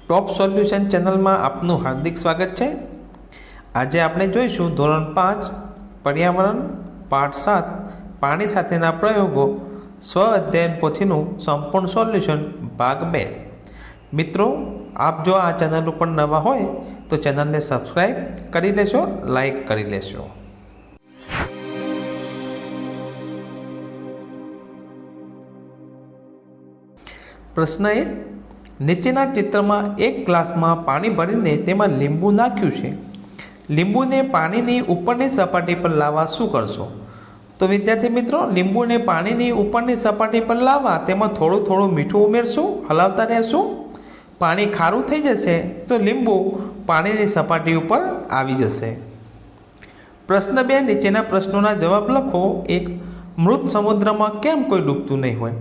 Top solution channel में आपनु हार्दिक स्वागत है। आज आपणे जोईशुं धोरण 5 पर्यावरण पाठ 7 पाणी साथेना प्रयोगों स्व अध्ययन पोथीनुं संपूर्ण सोल्यूशन भाग 2। मित्रों, आप जो आ चैनल पर नवा होय तो चैनल ने सब्सक्राइब करी लेशो, लाइक करी लेशो। प्रश्न 1, नीचेना चित्र में एक ग्लास में पानी भरीने तेमां લીંબુ नाख्युं छे। લીંબુને પાણીની ઉપરની સપાટી પર લાવવા શું કરશો? તો વિદ્યાર્થી મિત્રો, લીંબુને પાણીની ઉપરની સપાટી પર લાવવા તેમાં થોડું થોડું મીઠું ઉમેરશું, હલાવતા રહેશું। પાણી ખારું થઈ જશે તો લીંબુ પાણીની સપાટી ઉપર આવી જશે। પ્રશ્ન 2, નીચેના પ્રશ્નોના જવાબ લખો। 1, મૃત સમુદ્રમાં કેમ કોઈ ડૂબતું નહીં હોય?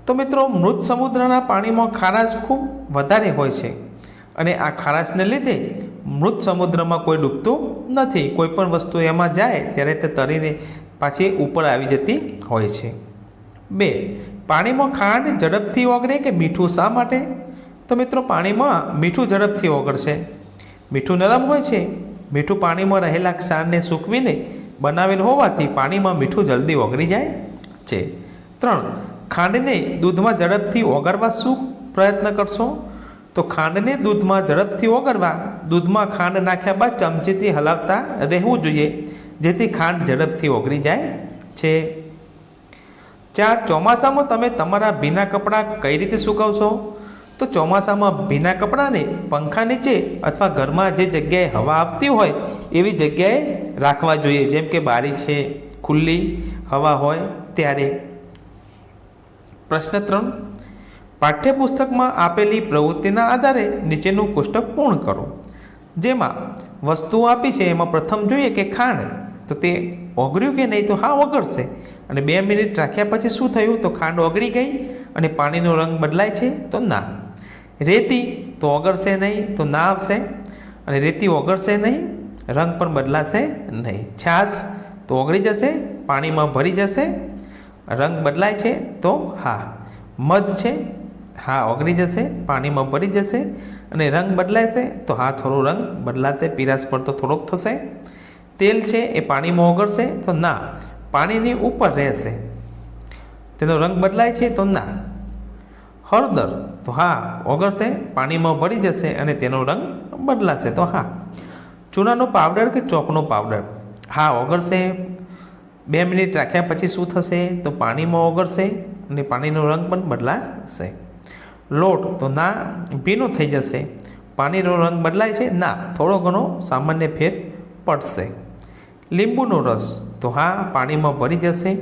તો મિત્રો, મૃત સમુદ્રના પાણીમાં ખારાશ ખૂબ વધારે હોય છે અને આ ખારાશને લીધે મૃત સમુદ્રમાં કોઈ ડૂબતું નથી। કોઈ પણ વસ્તુ એમાં જાય ત્યારે તે તરીને પાછી ઉપર આવી જતી હોય છે। 2, પાણીમાં ખાંડ ઝડપથી ઓગળે કે મીઠું શા માટે? તો મિત્રો, પાણીમાં મીઠું ઝડપથી ઓગળશે। મીઠું નરમ હોય છે। મીઠું પાણીમાં રહેલા ક્ષારને સૂકવીને બનાવેલ હોવાથી પાણીમાં મીઠું જલ્દી ઓગળી જાય છે। 3, ખાંડને દૂધમાં ઝડપથી ઓગળવા શું પ્રયત્ન કરશો? તો ખાંડને દૂધમાં ઝડપથી ઓગળવા દૂધમાં ખાંડ નાખ્યા બાદ ચમચીથી હલાવતા રહેવું જોઈએ, જેથી ખાંડ ઝડપથી ઓગળી જાય છે। 4, ચોમાસામાં તમે તમારા ભીના કપડાં કઈ રીતે સૂકવશો? તો ચોમાસામાં ભીના કપડાને પંખા નીચે અથવા ઘરમાં જે જગ્યાએ હવા આવતી હોય એવી જગ્યાએ રાખવા જોઈએ, જેમ કે બારી છે, ખુલ્લી હવા હોય ત્યારે। प्रश्न 3, पाठ्यपुस्तक में आपेली प्रवृत्तिना आधारे नीचेनु कोष्टक पूर्ण करो। जेमां वस्तु आपी छे एमां प्रथम जोईए के खांड, तो ते ओगळ्युं के नहीं? तो हाँ, ओगळशे। अने 2 मिनिट राख्या पछी शुं थयुं? तो खांड ओगળી गई अने पाणीनो रंग बदलाय छे? तो ना। रेती तो ओगळशे नहीं, तो ना आवशे। अने रेती ओगळशे नहीं, रंग पण बदलाशे नहीं। छाश तो ओगળી जशे, पाणीमां भरी जशे, रंग बदलाय छे? तो हाँ। मध छे, हाँ, ओगળી जशे, पाणीमां भरी जशे अने रंग बदलाशे? तो हाँ, थोड़ो रंग बदलाशे, पीराश पर तो थोड़ोक थशे। तेल छे ए पाणीमां ओगळशे? तो ना, पाणीनी उपर रहेशे। तेनो रंग बदलाय छे? तो ना। हळदर तो हाँ, ओगळशे, पाणीमां भरी जशे अने तेनो रंग बदलाशे? तो हाँ। चूनानो पावडर के चॉकनो पावडर? हाँ, ओगळशे। 2 मिनिट राख्या पछी शुं थशे? तो पाणीमां ओगळशे अने पाणीनो रंग पण बदलाशे। लोट तो ना, भीनो थई जशे। पाणीनो रंग बदलाय छे? ना, थोड़ो घणो सामान्य फेर पड़शे। લીંબુનો रस तो हाँ, पाणीमां भरी जशे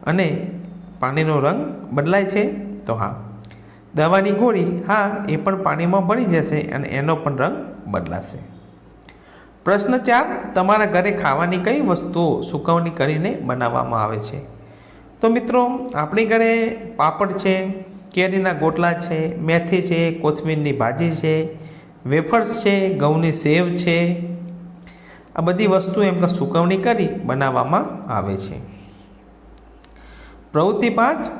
अने पाणीनो रंग बदलाय छे? तो हाँ। दवानी गोળી? हाँ, ए पण पाणीमां भरी जशे अने एनो पण रंग बदलाशे। प्रश्न 4, तमारा घरे खावानी कई वस्तुओं सुकवणी करीने बनाववामां आवे छे? तो मित्रों, आपणी घरे पापड़ छे, केरीना गोटला छे, मेथी छे, कोथमीरनी भाजी छे, वेफर्स छे, घऊनी सेव छे। आ बधी वस्तु एम सुकवणी करी बनाववामां आवे छे। प्रवृत्ति 5,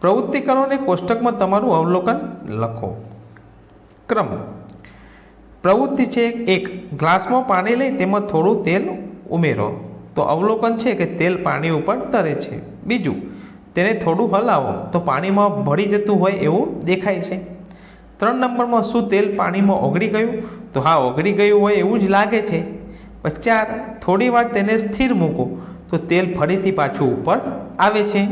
प्रवृत्ति करो ने कोष्टक में तमारुं अवलोकन लखो। क्रम: प्रवृत्ति छे 1, ग्लास में पानी लई तेमां थोड़ुं तेल उमेरो। तो अवलोकन है कि तेल पानी ऊपर तरे छे। बीजू, तेने थोड़ुं हलावो तो पानी में भरी जतुं होय एवुं देखाय छे। 3 नंबर में शुं तेल पानी में ओगળી गयुं? तो हाँ, ओगળી गयुं होय एवुं ज लागे छे। 4, थोड़ी वार तेने स्थिर मूको तो तेल फरीथी पाछुं ऊपर आवे छे।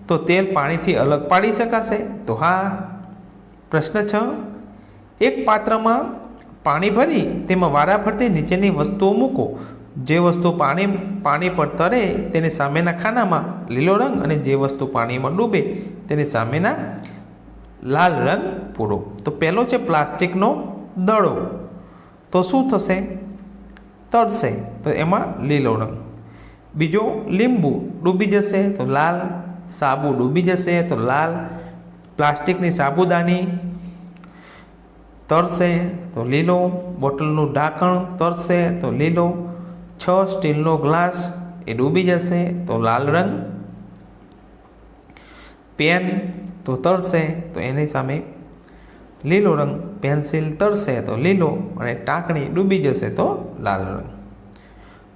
तो तेल पाणीथी अलग पाड़ी शकाशे? तो हाँ। प्रश्न 6, एक पात्र में पाणी भरी तेमां वाराफरती नीचेनी वस्तुओं मूको। जे वस्तु पानी पर तरे तेनी सामेना खानामां लीलो रंग अने जे वस्तु पानीमां डूबे तेनी सामेना लाल रंग पूरो। तो पहलो छे प्लास्टिकनो दड़ो, तो शुं थशे? तळशे, तो एमां लीलो रंग। बीजो લીંબુ डूबी जशे तो लाल, साबु डूबी जशे तो लाल, प्लास्टिकनी साबुदानी तळशे तो लीलो, बोટલનું ઢાંકણ તરશે તો લીલો, 6 સ્ટીલનો ગ્લાસ એ ડૂબી જશે તો લાલ રંગ, પેન તો તરશે તો એની સામે લીલો રંગ, પેન્સિલ તરશે તો લીલો અને ટાંકણી ડૂબી જશે તો લાલ રંગ.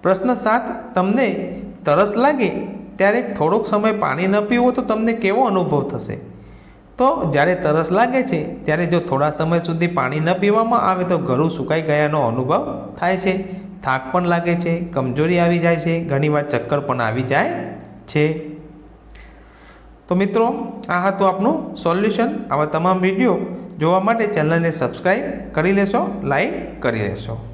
પ્રશ્ન 7, તમને તરસ લાગે ત્યારે થોડોક સમય પાણી ન પીવો તો તમને કેવો અનુભવ થશે? તો જ્યારે તરસ લાગે છે ત્યારે જો થોડા સમય સુધી પાણી ન પીવામાં આવે તો ગળું સુકાઈ ગયાનો અનુભવ થાય છે, થાક પણ લાગે છે, કમજોરી આવી જાય છે, ઘણીવાર ચક્કર પણ આવી જાય છે. તો મિત્રો, આ હતું આપનું સોલ્યુશન. આવા તમામ વિડીયો જોવા માટે ચેનલને સબસ્ક્રાઈબ કરી લેશો, લાઈક કરી લેશો.